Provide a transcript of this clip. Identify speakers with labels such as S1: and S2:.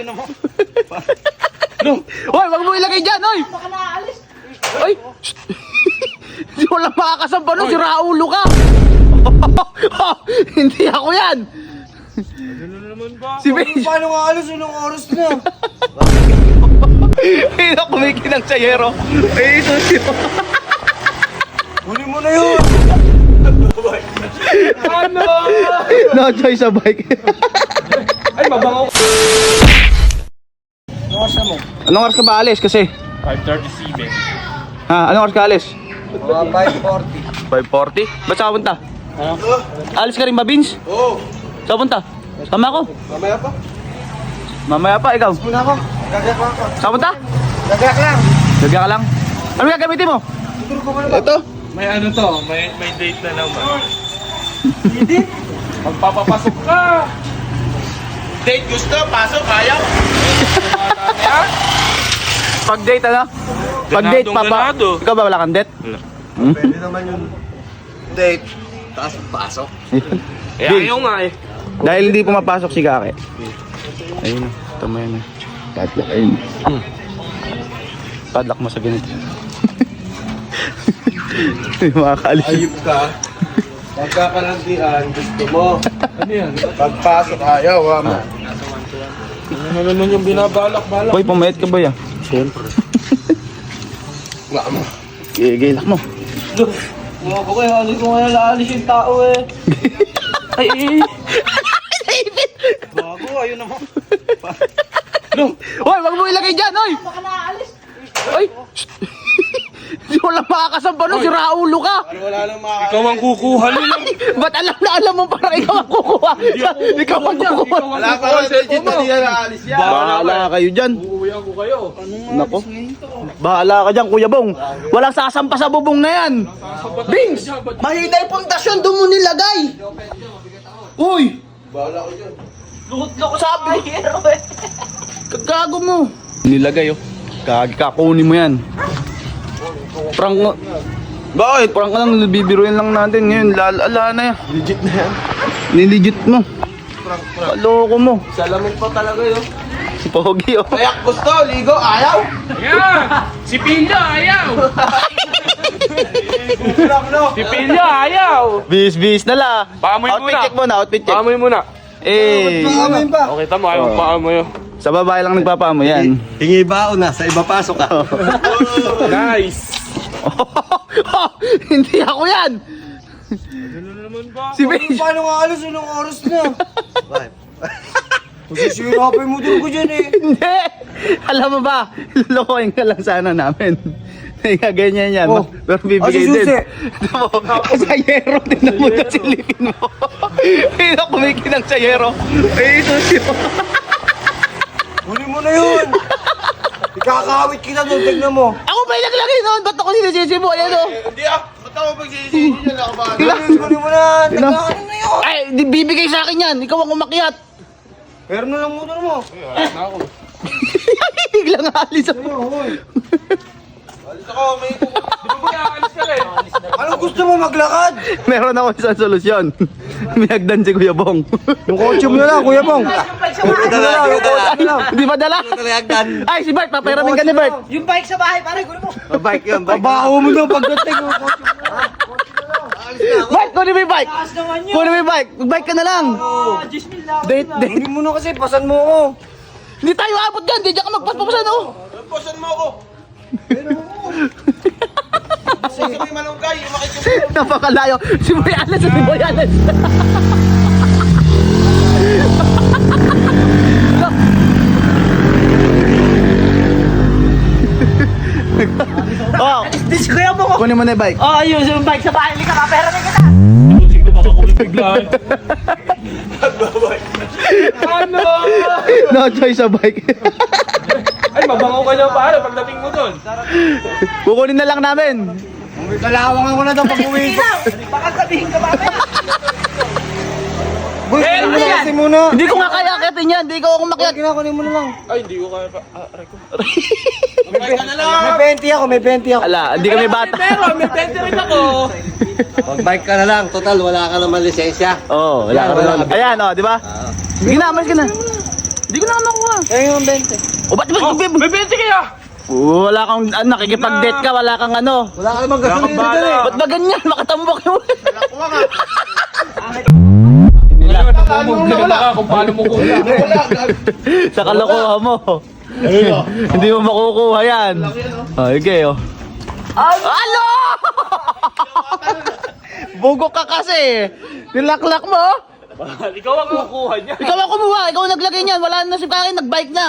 S1: yun naman.
S2: Hoy, wag mo ilagay dyan, hoy!
S3: Baka naaalis.
S2: Hoy! Hindi ko lang makakasamba nun, si Raulo ka! Hindi ako yan!
S1: Ano naman ba?
S2: Si Benji!
S4: Paano nga alis? Anong oras na?
S2: Hindi na kumikinang sayero. Eh, ito siya.
S4: Huli mo na yun!
S1: Ano?
S2: No choice sa bike.
S1: Ay, mabango.
S4: Anong oras na mo?
S2: Anong oras ka ba alis kasi?
S1: 5:37.
S2: Ha? Anong oras ka alis?
S4: Mga 5:40.
S2: 5:40? Ba't saan ka punta? Alis ka rin ba, Vince?
S4: Oo.
S2: Saan punta? Sama ako.
S4: Mamaya pa.
S2: Mamaya pa, ikaw.
S4: Muna ako. Gagak lang ako.
S2: Saan punta?
S4: Gagak lang.
S2: Gagya ka lang. Ano gagamitin mo?
S4: Tutur ko muna.
S2: Ito.
S1: May ano to, may date na naman. Date? Magpapapasok ka.
S4: Date gusto, pasok, ayaw.
S2: Pag-date ano? Pag-date,
S1: Ganadong
S2: papa.
S1: ganado.
S2: Ikaw ba wala kang date?
S1: Wala.
S4: Pwede naman yung date. Tapos pasok.
S1: Eh,
S2: Vince.
S1: ayaw nga eh.
S2: Dahil hindi pumapasok si Kake. Ayun na. Tama yan na. Padlock, ayun. Padlock mo sa ganito. Hindi makakaalis.
S4: Ayup ka. Pagkakalantian, gusto mo.
S1: Ano yan?
S4: Pagpasok, ayaw.
S1: Ano naman yung binabalak-balak?
S2: Hoy, pumayat ka ba ya?
S1: Siyempre.
S4: Nga mo.
S2: Gilak mo.
S4: Mga ko kayo, alis ko ngayon laalis yung tao eh.
S2: Ay,
S4: Bago, ayun naman.
S2: Hoy, wag mo ilagay dyan, hoy!
S3: Baka naaalis.
S2: Hoy! Hindi ko lang makakasamba nun, si Raulo ka!
S4: Wala lang mga...
S1: Ikaw ang kukuha nila.
S2: Ba't alam mo parang ikaw ang kukuha? Ikaw ang kukuha!
S4: Wala pa lang, legit na niya naalis yan.
S2: Bahala kayo dyan.
S1: Uuwihan ko kayo.
S2: Nako. Bahala ka dyan, Kuya Bong. Walang sasampa sa bubong na yan.
S1: Bings!
S4: Mahina yung pundasyon, doon mo nilagay.
S2: Uy!
S4: Bahala ko dyan.
S3: Lukot-lukot sabi. Hero eh.
S2: Kagago mo. Nilagay oh. Kakunin mo yan. Prank nga. Bakit? Prank ka lang, bibiruin lang natin ngayon. Lala na yan.
S4: Legit na yan.
S2: Nilegit mo. Kaloko mo.
S4: Salamin pa talaga yun.
S2: Pogi oh.
S4: Kayak gusto, ligo, ayaw.
S1: Ayan! Si Pilyo ayaw!
S4: Kulang no.
S1: Si Pilyo ayaw!
S2: Bis na la.
S1: Paamoy
S2: Outfit
S1: muna.
S2: check muna, outfit check.
S1: Paamoy muna.
S2: Eh,
S4: Paamoy pa.
S1: Okay, tamo. Ayaw paamoy.
S2: sa babae lang nagpapamo yan.
S4: Hingi ba o na? Sa iba pasok ka.
S1: Nice!
S2: Hindi ako yan.
S1: Ano naman ba?
S2: Si Benji.
S4: Paano nga alis? Anong oras na? Masisirapin mo doon ko dyan eh.
S2: Hindi. Alam mo ba, lulukoyin ka lang sana namin. Ganyan yan.
S4: Oh.
S2: Pero bibigay
S4: Ah, si
S2: din.
S4: Susi.
S2: Sayero din na mo na silipin mo. Hindi na kumikinang sayero. Eh, ito siya.
S4: Huli mo na yun. Ikakawit kita doon, tignan mo.
S2: Ako ba yung naglagay noon? Ba't ako sinisisi mo? Ayan o.
S4: Hindi ah. Ba't ako pagsisisi niya lang ba? Huli mo na. Nagkakaroon na yun.
S2: Ay, bibigay sa akin yan. Ikaw ang umakyat.
S4: Pero na lang motor mo.
S2: Biglang alis ako.
S4: Alis ako, may...
S1: Di ba ba aalis ka rin?
S4: Ano gusto mo maglakad?
S2: Meron ako isang solusyon. May hagdan si Kuya Bong.
S4: Yung kotse mo na lang, Kuya Bong.
S3: Yung bike sa bahay.
S4: Yung kotse mo lang.
S2: Hindi ba dala? Ay, si Bert, papayramin ka ni Bert.
S3: Yung bike sa bahay, pare, gulo mo.
S4: Bike yun, bike. Babaho mo na pagdating. Yung kotse mo lang.
S2: Bert, kunin mo yung bike.
S3: Taas naman yun.
S2: Kunin mo yung bike. Mag-bike ka na lang.
S3: Jismil lang.
S2: Date.
S4: Hindi mo na kasi, pasan mo ako.
S2: Hindi tayo abot dyan. Hindi dyan ka magpaspapasan, oh.
S4: Pasan mo ako. Kasi may malunggay, yung makikita.
S2: Napakalayo. Si Boy Alas, si Boy Alas. Oh,
S3: Dis ko yan mo ko.
S2: kunin mo na yung bike.
S3: Oh, ayun, yung bike sa bahay. Hindi ka maperamin kita.
S1: Sige, baka kumipiglaan. Ano?
S2: No choice sa bike.
S1: Ay, mabango ka na pare pagdating mo doon.
S2: Kukunin na lang namin.
S4: Kalawang ako na daw pag-uwi.
S3: Baka sabihin ka mamaya.
S4: Boy,
S1: Eh,
S4: ano
S1: ano yan?
S4: kasi muna?
S2: Hindi ko nga kaya akitin yan. Hindi ko ako
S4: Kaya
S2: makiat.
S4: kinakunin mo na lang.
S1: Ay, hindi ko kaya pa. Aray ko.
S4: May 20 ako, may 20 ako.
S2: Ala, hindi kami bata.
S1: Pero, may 20 rin ako.
S4: Mag-bike ka na lang, total wala ka naman lisensya.
S2: Oh, wala ka na lang. Ayan, oh, di ba? Sige na, amas ka na. Hindi ko na nakuha.
S3: Kaya yung 20.
S2: O ba't
S1: Oh, may 20 kaya!
S2: Wala kang, nakikipag-date ka, wala kang ano.
S4: Wala ka namang gasolina
S1: Wala kang
S4: dyan eh.
S2: Ba't ba ganyan? Makatambok yung...
S1: Wala ka kung paano mo kuha.
S2: Sa kalokohan mo. Hindi mo makukuha yan. Oh, okay, oh. Alo! Bugok ka kasi. Nilaklak mo.
S1: Ikaw ang kukuha niya.
S2: Ikaw ang kumuha. Ikaw ang naglagay niyan. Wala na si Kaki. Nagbike na.